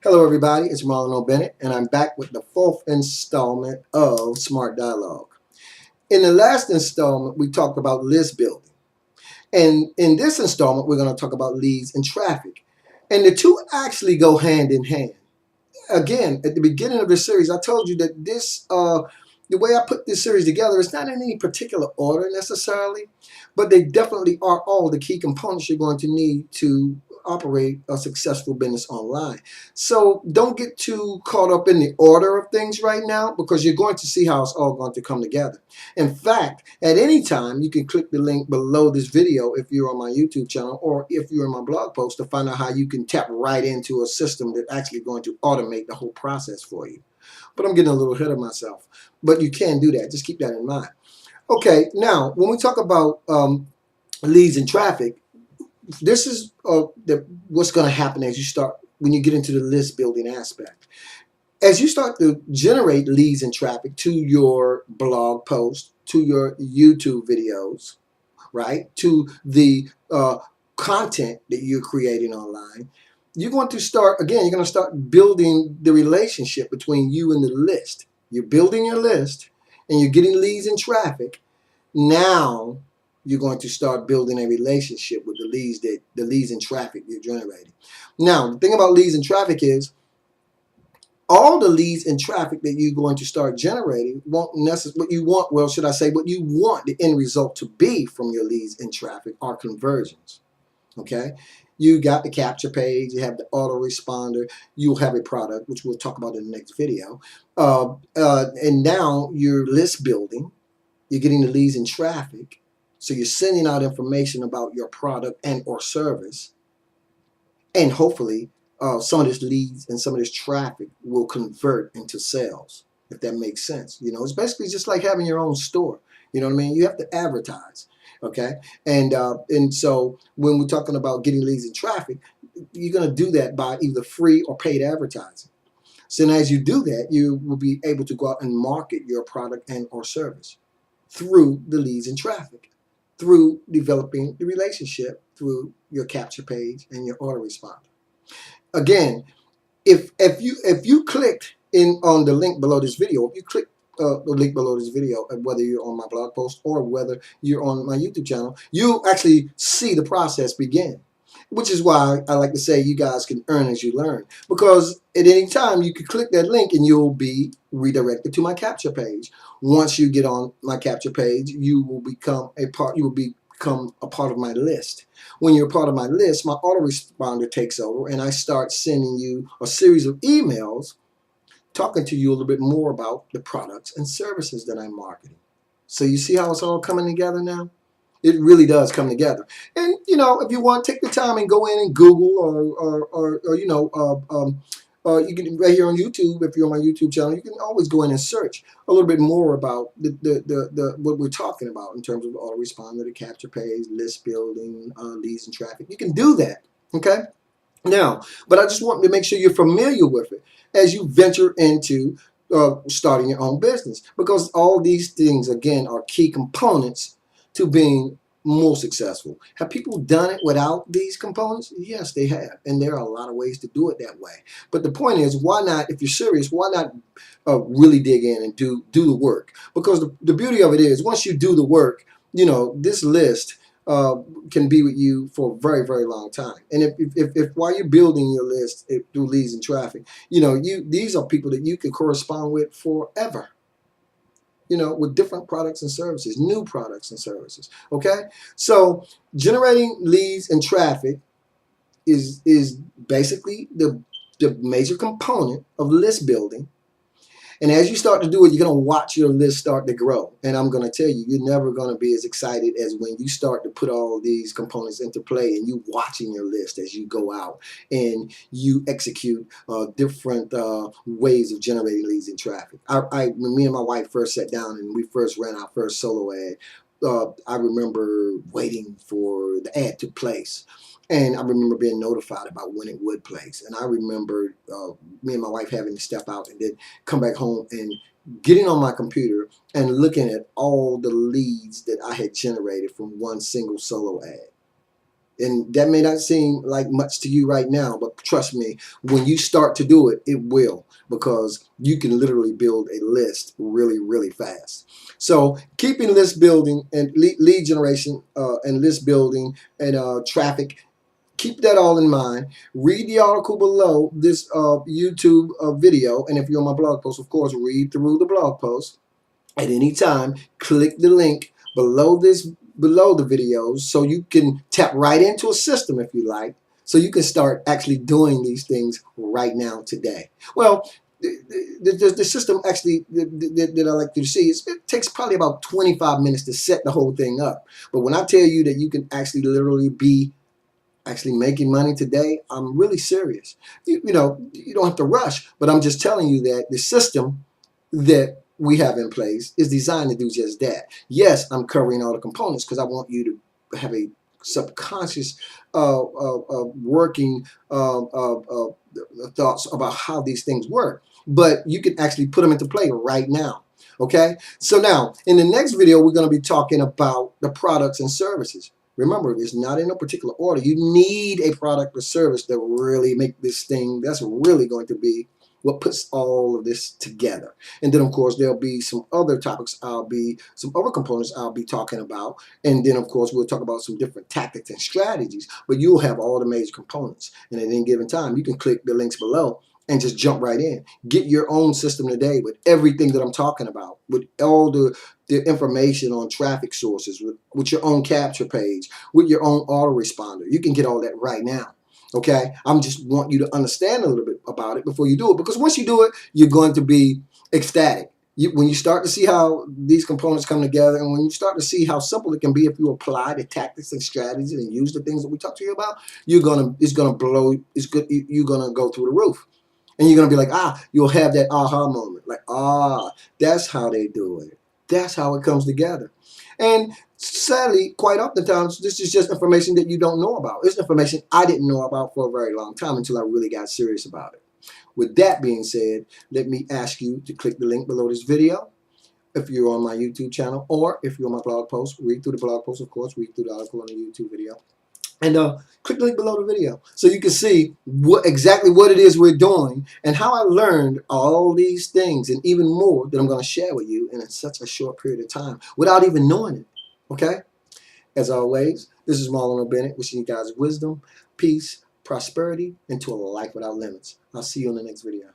Hello, everybody. It's Marlon O'Bennett, and I'm back with the fourth installment of Smart Dialogue. In the last installment, we talked about list building. And in this installment, we're going to talk about leads and traffic. And the two actually go hand in hand. Again, at the beginning of the series, I told you that the way I put this series together, it's not in any particular order necessarily, but they definitely are all the key components you're going to need to operate a successful business online. So don't get too caught up in the order of things right now because you're going to see how it's all going to come together. In fact, at any time, you can click the link below this video if you're on my YouTube channel or if you're in my blog post to find out how you can tap right into a system that's actually going to automate the whole process for you. But I'm getting a little ahead of myself. But you can do that. Just keep that in mind. Okay, now when we talk about leads and traffic, this is what's going to happen as you start when you get into the list building aspect. As you start to generate leads and traffic to your blog post, to your YouTube videos, right, to the content that you're creating online, you're going to start, again, you're going to start building the relationship between you and the list. You're building your list and you're getting leads and traffic. Now you're going to start building a relationship with the leads and traffic you're generating. Now, the thing about leads and traffic is all the leads and traffic that you're going to start generating won't necessarily, what you want, well, should I say, what you want the end result to be from your leads and traffic are conversions. Okay? You got the capture page, you have the autoresponder, you'll have a product, which we'll talk about in the next video. And now you're list building, you're getting the leads and traffic, so you're sending out information about your product and or service, and hopefully some of this leads and some of this traffic will convert into sales, if that makes sense. You know, it's basically just like having your own store. You know what I mean? You have to advertise, okay? And so when we're talking about getting leads and traffic, you're going to do that by either free or paid advertising. So as you do that, you will be able to go out and market your product and or service through the leads and traffic, through developing the relationship through your capture page and your autoresponder. Again, if you clicked in on the link below this video, if you click the link below this video, whether you're on my blog post or whether you're on my YouTube channel, you actually see the process begin. Which is why I like to say you guys can earn as you learn. Because at any time you can click that link and you'll be redirected to my capture page. Once you get on my capture page, you will become a part. You will become a part of my list. When you're a part of my list, my autoresponder takes over and I start sending you a series of emails talking to you a little bit more about the products and services that I'm marketing. So you see how it's all coming together now? It really does come together. And, you know, if you want, take the time and go in and Google or you know, you can, right here on YouTube, if you're on my YouTube channel, you can always go in and search a little bit more about the what we're talking about in terms of autoresponder, the capture page, list building, leads and traffic. You can do that, okay? Now, but I just want to make sure you're familiar with it as you venture into starting your own business, because all these things, again, are key components to being more successful. Have people done it without these components? Yes, they have. And there are a lot of ways to do it that way. But the point is, why not, if you're serious, why not really dig in and do the work? Because the beauty of it is, once you do the work, you know, this list can be with you for a very, very long time. And if while you're building your list through leads and traffic, you know, these are people that you can correspond with forever, you know, with different products and services, new products and services. Okay, so generating leads and traffic is basically the major component of list building. And as you start to do it, you're going to watch your list start to grow. And I'm going to tell you, you're never going to be as excited as when you start to put all these components into play and you watching your list as you go out and you execute different ways of generating leads and traffic. When me and my wife first sat down and we first ran our first solo ad, I remember waiting for the ad to place. And I remember being notified about when it would place. And I remember me and my wife having to step out and then come back home and getting on my computer and looking at all the leads that I had generated from one single solo ad. And that may not seem like much to you right now, but trust me, when you start to do it, it will, because you can literally build a list really, really fast. So keeping list building and lead generation and list building and traffic, keep that all in mind. Read the article below this YouTube video. And if you're on my blog post, of course, read through the blog post. At any time, click the link below the videos, so you can tap right into a system if you like, so you can start actually doing these things right now today. Well, the system actually that I like to see is, it takes probably about 25 minutes to set the whole thing up. But when I tell you that you can actually literally be actually making money today, I'm really serious. You know, you don't have to rush, but I'm just telling you that the system that we have in place is designed to do just that. Yes, I'm covering all the components because I want you to have a subconscious working thoughts about how these things work, but you can actually put them into play right now. Okay, so now in the next video, we're going to be talking about the products and services. Remember, it's not in a particular order. You need a product or service to really make this thing, that's really going to be what puts all of this together. And then, of course, there'll be some other topics some other components I'll be talking about. And then, of course, we'll talk about some different tactics and strategies, but you'll have all the major components. And at any given time, you can click the links below and just jump right in. Get your own system today with everything that I'm talking about, with all the information on traffic sources, with your own capture page, with your own autoresponder. You can get all that right now. Okay, I'm just want you to understand a little bit about it before you do it, because once you do it, you're going to be ecstatic. When you start to see how these components come together, and when you start to see how simple it can be if you apply the tactics and strategies and use the things that we talked to you about, it's gonna blow. It's good. You're gonna go through the roof, and you're gonna be like, you'll have that aha moment, like, that's how they do it. That's how it comes together. And sadly, quite oftentimes, this is just information that you don't know about. It's information I didn't know about for a very long time until I really got serious about it. With that being said, let me ask you to click the link below this video if you're on my YouTube channel, or if you're on my blog post. Read through the blog post, of course, read through the article on the YouTube video. And click the link below the video so you can see exactly what it is we're doing and how I learned all these things and even more that I'm going to share with you in such a short period of time without even knowing it. Okay? As always, this is Marlon Bennett wishing you guys wisdom, peace, prosperity, and to a life without limits. I'll see you in the next video.